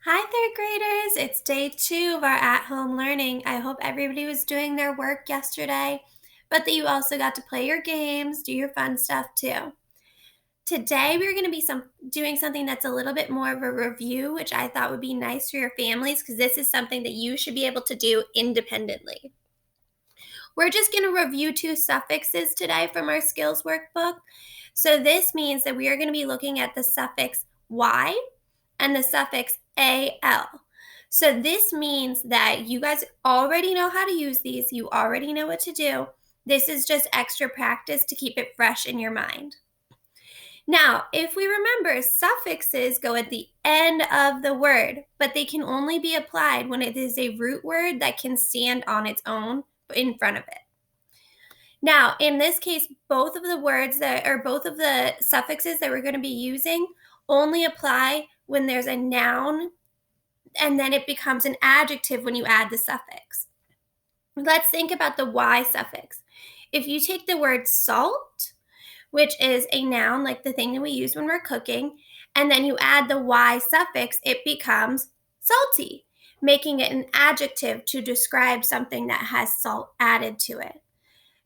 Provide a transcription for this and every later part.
Hi, third graders. It's day 2 of our at-home learning. I hope everybody was doing their work yesterday, but that you also got to play your games, do your fun stuff too. Today, we're going to be doing something that's a little bit more of a review, which I thought would be nice for your families because this is something that you should be able to do independently. We're just going to review 2 suffixes today from our skills workbook. So this means that we are going to be looking at the suffix y and the suffix al. So this means that you guys already know how to use these. You already know what to do. This is just extra practice to keep it fresh in your mind. Now, if we remember, suffixes go at the end of the word, but they can only be applied when it is a root word that can stand on its own in front of it. Now, in this case, both of the suffixes that we're going to be using only apply when there's a noun and then it becomes an adjective when you add the suffix. Let's think about the y suffix. If you take the word salt, which is a noun like the thing that we use when we're cooking, and then you add the y suffix, it becomes salty, making it an adjective to describe something that has salt added to it.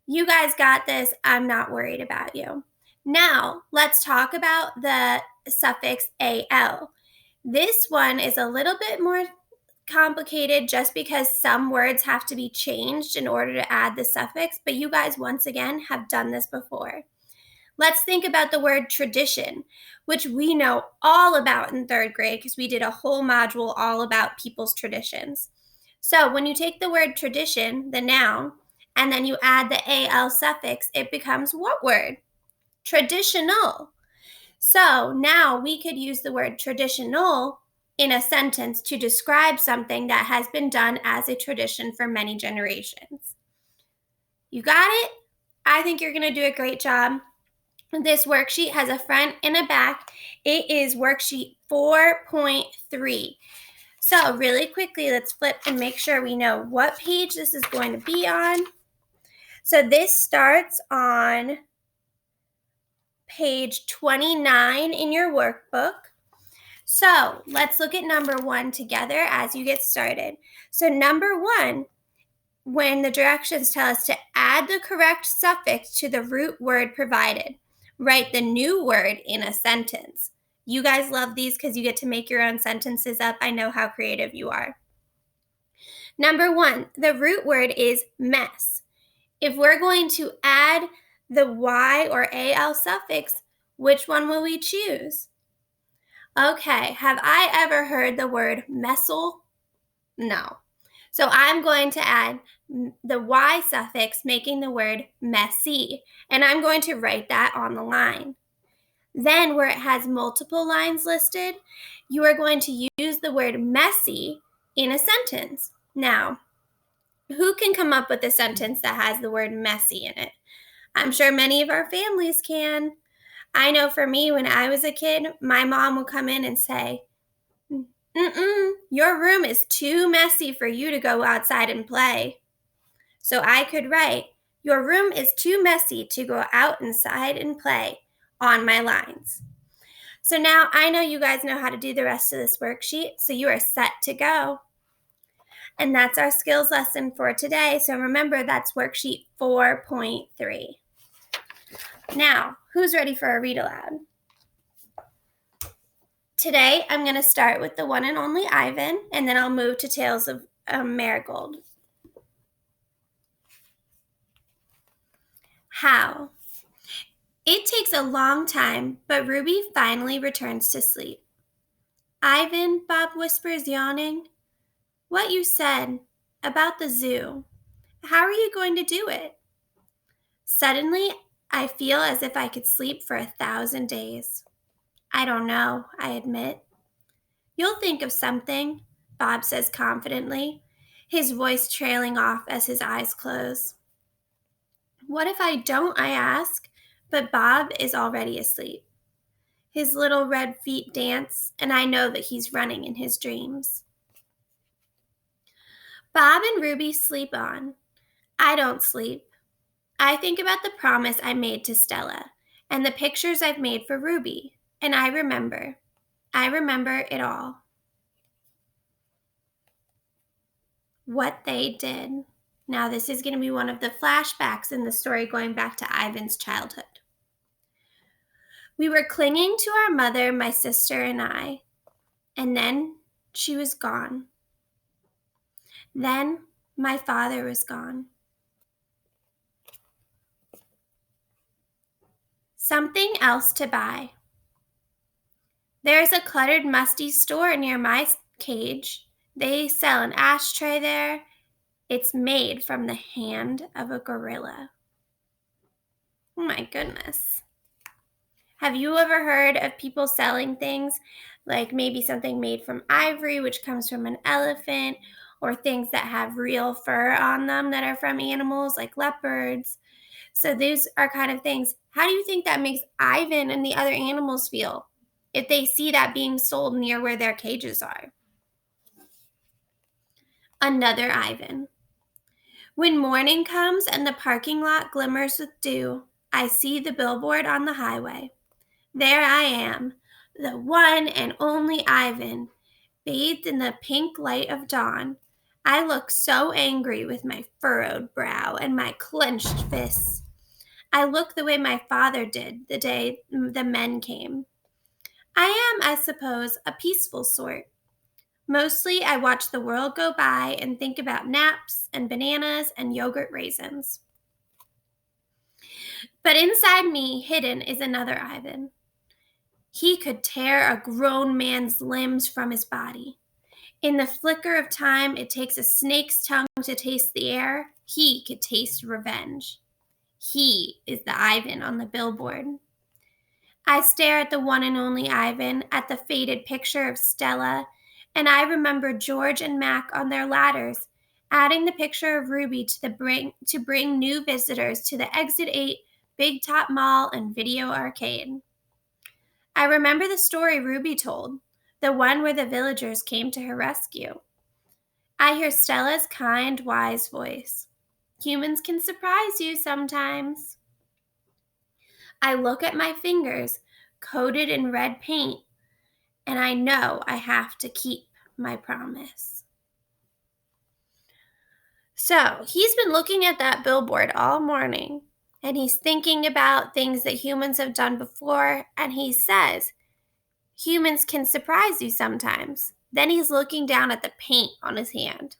You guys got this. I'm not worried about you. Now, let's talk about the suffix al. This one is a little bit more complicated just because some words have to be changed in order to add the suffix, but you guys, once again, have done this before. Let's think about the word tradition, which we know all about in 3rd grade because we did a whole module all about people's traditions. So when you take the word tradition, the noun, and then you add the al suffix, it becomes what word? Traditional. So now we could use the word traditional in a sentence to describe something that has been done as a tradition for many generations. You got it? I think you're going to do a great job. This worksheet has a front and a back. It is worksheet 4.3. So really quickly, let's flip and make sure we know what page this is going to be on. So this starts on page 29 in your workbook. So let's look at number 1 together as you get started. So number 1, when the directions tell us to add the correct suffix to the root word provided, write the new word in a sentence. You guys love these because you get to make your own sentences up. I know how creative you are. Number 1, the root word is mess. If we're going to add the y or al suffix, which one will we choose? Okay, have I ever heard the word messel? No. So I'm going to add the y suffix, making the word messy, and I'm going to write that on the line. Then where it has multiple lines listed, you are going to use the word messy in a sentence. Now, who can come up with a sentence that has the word messy in it? I'm sure many of our families can. I know for me, when I was a kid, my mom would come in and say, your room is too messy for you to go outside and play. So I could write, your room is too messy to go out inside and play on my lines. So now I know you guys know how to do the rest of this worksheet, so you are set to go. And that's our skills lesson for today. So remember, that's worksheet 4.3. Now, who's ready for a read aloud? Today, I'm going to start with the one and only Ivan, and then I'll move to Tales of Marigold. How? It takes a long time, but Ruby finally returns to sleep. Ivan, Bob whispers, yawning. What you said about the zoo. How are you going to do it? Suddenly, I feel as if I could sleep for 1,000 days. I don't know, I admit. You'll think of something, Bob says confidently, his voice trailing off as his eyes close. What if I don't, I ask, but Bob is already asleep. His little red feet dance, and I know that he's running in his dreams. Bob and Ruby sleep on. I don't sleep. I think about the promise I made to Stella and the pictures I've made for Ruby, and I remember. I remember it all. what they did. Now, this is going to be one of the flashbacks in the story going back to Ivan's childhood. We were clinging to our mother, my sister and I, and then she was gone. Then my father was gone. Something else to buy. There's a cluttered, musty store near my cage. They sell an ashtray there. It's made from the hand of a gorilla. Oh my goodness. Have you ever heard of people selling things like maybe something made from ivory, which comes from an elephant, or things that have real fur on them that are from animals like leopards? So these are kind of things. How do you think that makes Ivan and the other animals feel if they see that being sold near where their cages are? Another Ivan. When morning comes and the parking lot glimmers with dew, I see the billboard on the highway. There I am, the one and only Ivan, bathed in the pink light of dawn. I look so angry with my furrowed brow and my clenched fists. I look the way my father did the day the men came. I am, I suppose, a peaceful sort. Mostly I watch the world go by and think about naps and bananas and yogurt raisins. But inside me, hidden, is another Ivan. He could tear a grown man's limbs from his body. In the flicker of time it takes a snake's tongue to taste the air, he could taste revenge. He is the Ivan on the billboard. I stare at the one and only Ivan, at the faded picture of Stella, and I remember George and Mac on their ladders, adding the picture of Ruby to bring new visitors to the Exit 8 Big Top Mall and Video Arcade. I remember the story Ruby told, the one where the villagers came to her rescue. I hear Stella's kind, wise voice. Humans can surprise you sometimes. I look at my fingers, coated in red paint, and I know I have to keep my promise. So, he's been looking at that billboard all morning, and he's thinking about things that humans have done before, and he says, humans can surprise you sometimes. Then he's looking down at the paint on his hand.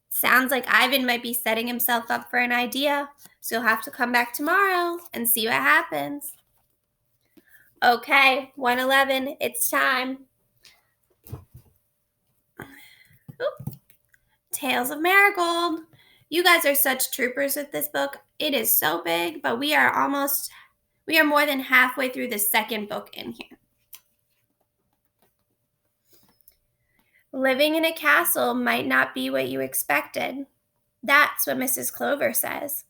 Sounds like Ivan might be setting himself up for an idea, so you'll have to come back tomorrow and see what happens. Okay, 111, it's time. Oop. Tales of Marigold. You guys are such troopers with this book. It is so big, but we are more than halfway through the second book in here. Living in a castle might not be what you expected. That's what Mrs. Clover says.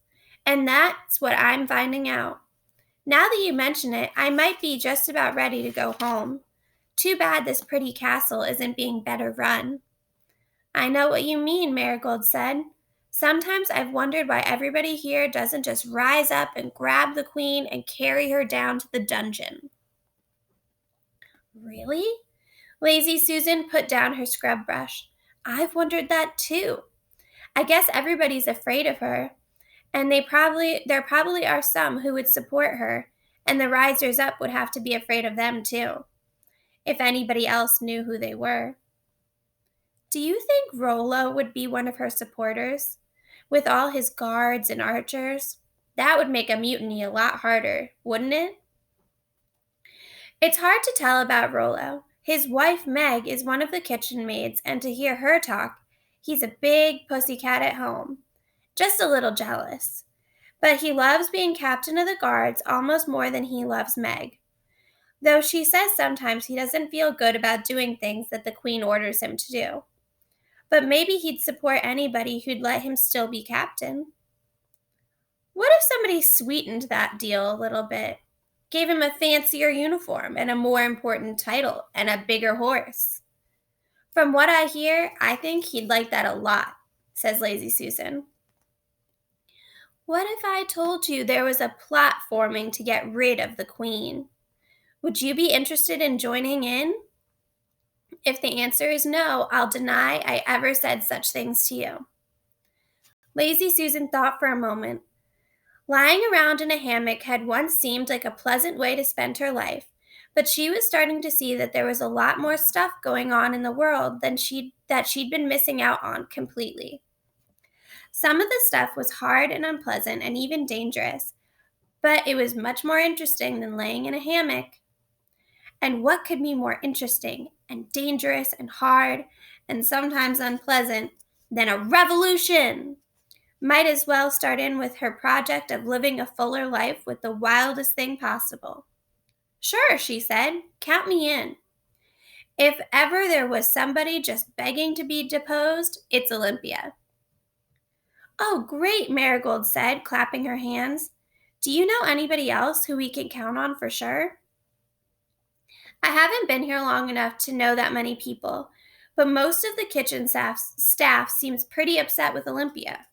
And that's what I'm finding out. Now that you mention it, I might be just about ready to go home. Too bad this pretty castle isn't being better run. I know what you mean, Marigold said. Sometimes I've wondered why everybody here doesn't just rise up and grab the queen and carry her down to the dungeon. Really? Lazy Susan put down her scrub brush. I've wondered that too. I guess everybody's afraid of her, and there probably are some who would support her, and the risers up would have to be afraid of them too, if anybody else knew who they were. Do you think Rollo would be one of her supporters? With all his guards and archers? That would make a mutiny a lot harder, wouldn't it? It's hard to tell about Rollo. His wife Meg is one of the kitchen maids, and to hear her talk, he's a big pussycat at home. Just a little jealous. But he loves being captain of the guards almost more than he loves Meg. Though she says sometimes he doesn't feel good about doing things that the queen orders him to do. But maybe he'd support anybody who'd let him still be captain. What if somebody sweetened that deal a little bit? Gave him a fancier uniform and a more important title and a bigger horse? From what I hear, I think he'd like that a lot, says Lazy Susan. What if I told you there was a plot forming to get rid of the queen? Would you be interested in joining in? If the answer is no, I'll deny I ever said such things to you. Lazy Susan thought for a moment. Lying around in a hammock had once seemed like a pleasant way to spend her life, but she was starting to see that there was a lot more stuff going on in the world than she'd been missing out on completely. Some of the stuff was hard and unpleasant and even dangerous, but it was much more interesting than laying in a hammock. And what could be more interesting and dangerous and hard and sometimes unpleasant than a revolution? Might as well start in with her project of living a fuller life with the wildest thing possible. Sure, she said, count me in. If ever there was somebody just begging to be deposed, it's Olympia. Oh, great, Marigold said, clapping her hands. Do you know anybody else who we can count on for sure? I haven't been here long enough to know that many people, but most of the kitchen staff seems pretty upset with Olympia.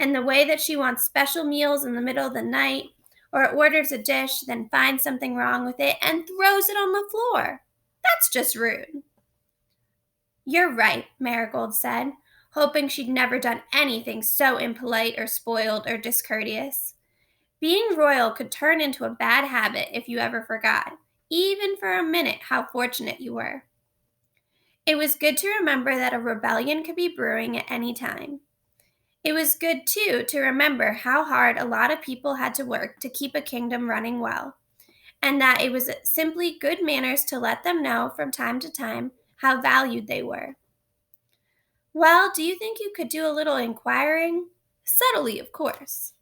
And the way that she wants special meals in the middle of the night, or orders a dish, then finds something wrong with it and throws it on the floor. That's just rude. You're right, Marigold said, hoping she'd never done anything so impolite or spoiled or discourteous. Being royal could turn into a bad habit if you ever forgot, even for a minute, how fortunate you were. It was good to remember that a rebellion could be brewing at any time. It was good, too, to remember how hard a lot of people had to work to keep a kingdom running well, and that it was simply good manners to let them know from time to time how valued they were. Well, do you think you could do a little inquiring? Subtly, of course.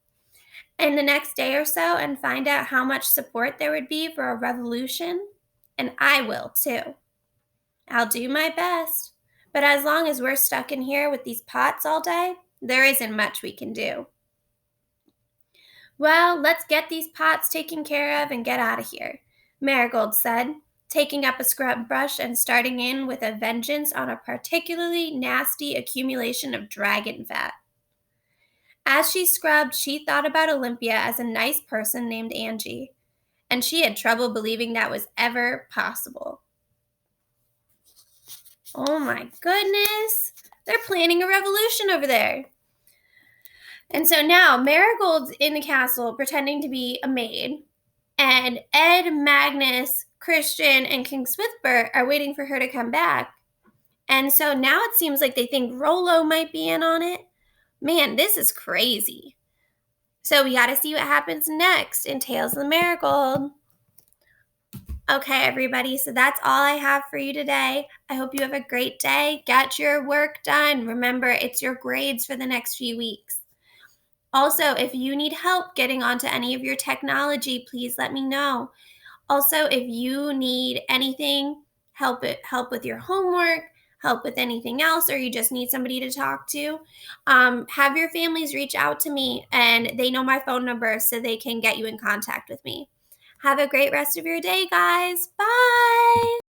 In the next day or so and find out how much support there would be for a revolution? And I will, too. I'll do my best. But as long as we're stuck in here with these pots all day, there isn't much we can do. Well, let's get these pots taken care of and get out of here, Marigold said, taking up a scrub brush and starting in with a vengeance on a particularly nasty accumulation of dragon fat. As she scrubbed, she thought about Olympia as a nice person named Angie, and she had trouble believing that was ever possible. Oh my goodness, they're planning a revolution over there. And so now Marigold's in the castle pretending to be a maid, and Ed, Magnus, Christian, and King Swithbert are waiting for her to come back. And so now it seems like they think Rollo might be in on it. Man, this is crazy. So we got to see what happens next in Tales of the Marigold. Okay, everybody, so that's all I have for you today. I hope you have a great day. Get your work done. Remember, it's your grades for the next few weeks. Also, if you need help getting onto any of your technology, please let me know. Also, if you need anything, help with your homework, help with anything else, or you just need somebody to talk to, have your families reach out to me, and they know my phone number so they can get you in contact with me. Have a great rest of your day, guys. Bye.